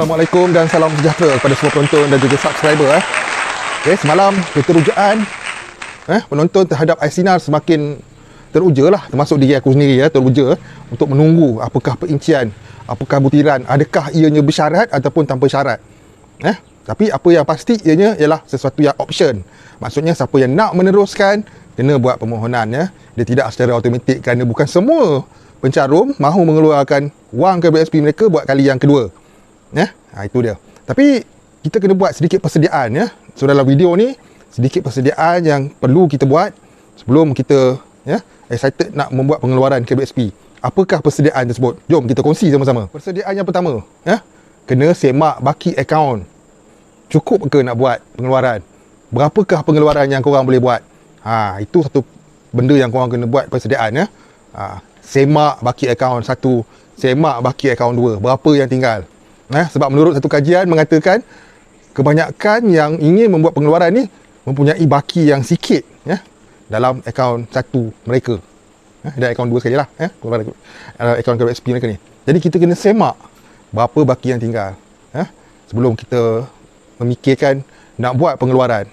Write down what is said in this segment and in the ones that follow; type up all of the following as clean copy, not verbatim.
Assalamualaikum dan salam sejahtera kepada semua penonton dan juga subscriber. Okay, semalam keterujaan penonton terhadap iSinar semakin teruja lah, termasuk diri aku sendiri teruja untuk menunggu apakah perincian, apakah butiran, adakah ianya bersyarat ataupun tanpa syarat. Tapi apa yang pasti ianya ialah sesuatu yang option. Maksudnya siapa yang nak meneruskan kena buat permohonan Dia tidak secara automatik kerana bukan semua pencarum mahu mengeluarkan wang KBSP mereka buat kali yang kedua. Itu dia. Tapi kita kena buat sedikit persediaan So dalam video ni sedikit persediaan yang perlu kita buat sebelum kita excited nak membuat pengeluaran KBSP. Apakah persediaan tersebut? Jom kita kongsi sama-sama. Persediaan yang pertama, kena semak baki akaun. Cukup ke nak buat pengeluaran? Berapakah pengeluaran yang korang boleh buat? Itu satu benda yang korang kena buat persediaan Semak baki akaun 1, semak baki akaun 2. Berapa yang tinggal? Sebab menurut satu kajian mengatakan kebanyakan yang ingin membuat pengeluaran ni mempunyai baki yang sikit dalam akaun 1 mereka. Dan akaun 2 sekali lah akaun KBSP mereka ni. Jadi kita kena semak berapa baki yang tinggal sebelum kita memikirkan nak buat pengeluaran.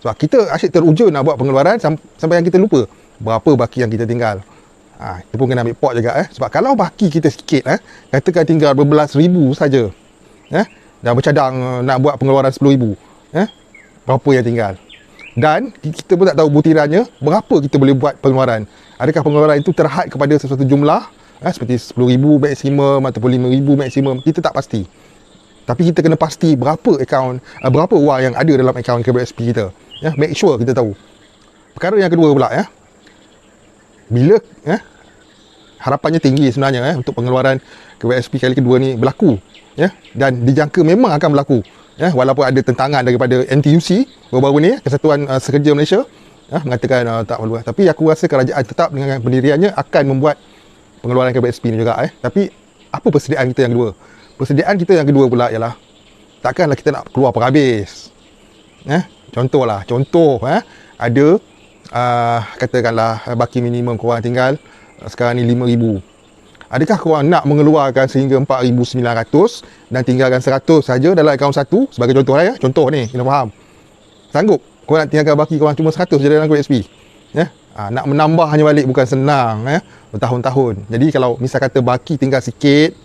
Sebab kita asyik teruja nak buat pengeluaran sampai yang kita lupa berapa baki yang kita tinggal. Itu pun kena ambil pot juga sebab kalau baki kita sikit katakan tinggal berbelas ribu saja dan bercadang nak buat pengeluaran 10,000 berapa yang tinggal, dan kita pun tak tahu butirannya berapa kita boleh buat pengeluaran. Adakah pengeluaran itu terhad kepada sesuatu jumlah seperti 10,000 maksimum ataupun 5,000 maksimum, kita tak pasti. Tapi kita kena pasti berapa akaun, berapa wang yang ada dalam akaun KBSP kita. Make sure kita tahu. Perkara yang kedua pula bila harapannya tinggi sebenarnya untuk pengeluaran KBSP kali kedua ni berlaku dan dijangka memang akan berlaku walaupun ada tentangan daripada NTUC baru-baru ni, Kesatuan Sekerja Malaysia mengatakan tak perlu. Tapi aku rasa kerajaan tetap dengan pendiriannya akan membuat pengeluaran KBSP ni juga Tapi apa persediaan kita yang kedua? Persediaan kita yang kedua pula ialah takkanlah kita nak keluar per habis. Contoh ada katakanlah baki minimum korang tinggal sekarang ni 5,000. Adakah korang nak mengeluarkan sehingga 4,900 dan tinggalkan 100 saja dalam akaun 1 sebagai contoh lah contoh ni, kena faham. Sanggup korang nak tinggalkan baki korang cuma 100 saja dalam KBSP? Nak menambahnya balik bukan senang bertahun-tahun. Jadi kalau misal kata baki tinggal sikit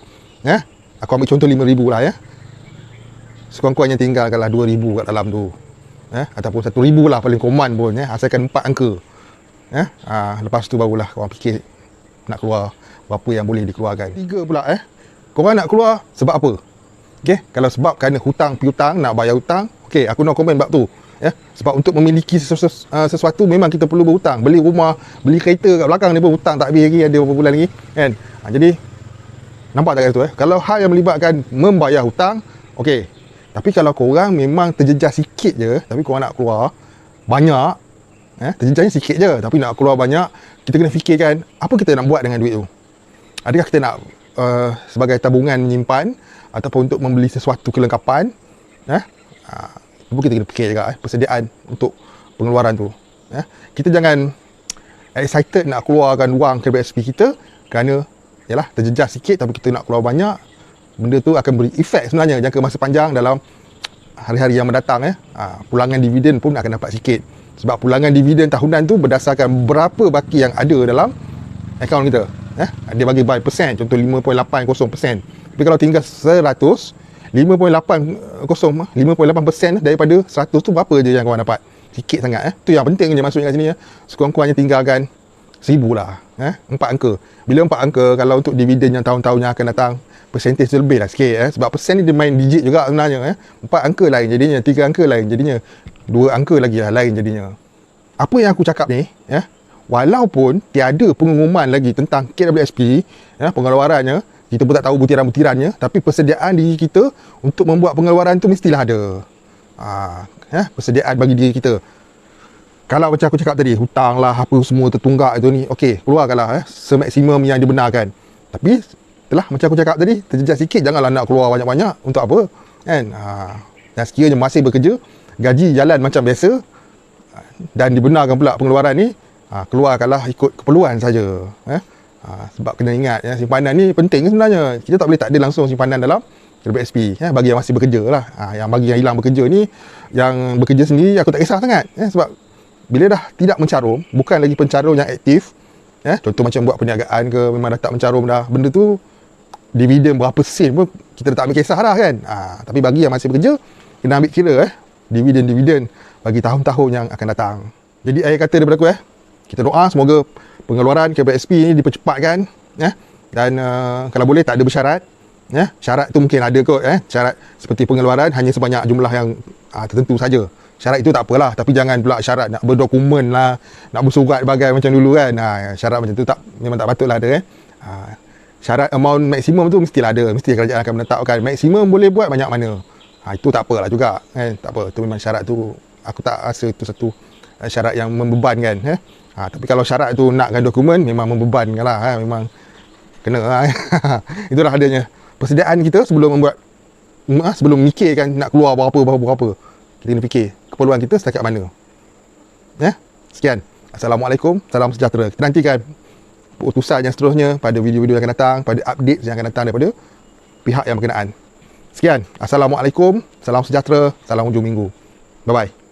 aku ambil contoh 5,000 lah sekurang-kurangnya tinggalkanlah 2,000 kat dalam tu ataupun 1,000 lah paling common pun asalkan 4 angka. Lepas tu barulah korang fikir nak keluar berapa yang boleh dikeluarkan. 3 pula korang nak keluar sebab apa? Kalau sebab kerana hutang piutang, nak bayar hutang, aku nak komen bab tu. Sebab untuk memiliki sesuatu memang kita perlu berhutang. Beli rumah, beli kereta kat belakang ni pun hutang tak habis lagi, ada beberapa bulan lagi jadi nampak tak kat situ kalau hal yang melibatkan membayar hutang, tapi kalau korang memang terjejas sikit je tapi korang nak keluar banyak, terjejasnya sikit je tapi nak keluar banyak, kita kena fikirkan apa kita nak buat dengan duit tu. Adakah kita nak sebagai tabungan menyimpan ataupun untuk membeli sesuatu kelengkapan? Itu kita kena fikir juga persediaan untuk pengeluaran tu. Kita jangan excited nak keluarkan wang KBSP kita kerana terjejas sikit tapi kita nak keluar banyak. Benda tu akan beri efek sebenarnya jangka masa panjang dalam hari-hari yang mendatang. Pulangan dividen pun akan dapat sikit. Sebab pulangan dividen tahunan tu berdasarkan berapa baki yang ada dalam akaun kita. Dia bagi by persen, contoh 5.80%. Tapi kalau tinggal 100, 5.80% daripada 100 tu berapa je yang korang dapat? Sikit sangat. Tu yang penting je masuknya kat sini. Sekurang-kurangnya tinggalkan 1,000 lah. 4 angka. Bila 4 angka, kalau untuk dividen yang tahun-tahun yang akan datang, persentage tu lebih lah sikit. Sebab persen ni dia main digit juga sebenarnya. 4 angka lain jadinya, 3 angka lain jadinya, 2 angka lagi lah lain jadinya. Apa yang aku cakap ni, walaupun tiada pengumuman lagi tentang KWSP, pengeluarannya, kita pun tak tahu butiran-butirannya, tapi persediaan diri kita untuk membuat pengeluaran tu mestilah ada. Persediaan bagi diri kita. Kalau macam aku cakap tadi, hutang lah, apa semua tertunggak itu ni, keluarkanlah semaksimum yang dibenarkan. Tapi telah macam aku cakap tadi, terjejas sikit, janganlah nak keluar banyak-banyak. Untuk apa? Dan sekiranya masih bekerja, gaji jalan macam biasa dan dibenarkan pula pengeluaran ni, keluarkanlah ikut keperluan saja. Sebab kena ingat simpanan ni penting sebenarnya. Kita tak boleh tak ada langsung simpanan dalam PSP bagi yang masih bekerja lah. Yang bagi yang hilang bekerja ni, yang bekerja sendiri aku tak kisah sangat sebab bila dah tidak mencarum, bukan lagi pencarum yang aktif, contoh macam buat perniagaan ke, memang dah tak mencarum dah, benda tu dividen berapa sen pun kita dah tak ambil kisah dah kan. Tapi bagi yang masih bekerja, kena ambil kira dividen bagi tahun-tahun yang akan datang. Jadi akhir kata daripada aku kita doa semoga pengeluaran KPSP ni dipercepatkan dan kalau boleh tak ada bersyarat. Syarat tu mungkin ada kot syarat seperti pengeluaran hanya sebanyak jumlah yang tertentu saja. Syarat itu tak apalah, tapi jangan pula syarat nak berdokumen lah, nak bersurat bagai macam dulu kan. Syarat macam tu memang tak patutlah ada syarat amount maksimum tu mestilah ada, mesti kerajaan akan menetapkan maksimum boleh buat banyak mana. Itu tak apalah juga tak apa, tu memang syarat tu aku tak rasa itu satu syarat yang membebankan tapi kalau syarat tu nakkan dokumen memang membebankan lah memang kena itulah adanya persediaan kita sebelum membuat sebelum mikirkan nak keluar berapa kita kena fikir keperluan kita setakat mana. Sekian, Assalamualaikum, salam sejahtera. Kita nantikan utusan yang seterusnya pada video-video yang akan datang, pada update yang akan datang daripada pihak yang berkenaan. Sekian, Assalamualaikum, salam sejahtera, salam hujung minggu. Bye-bye.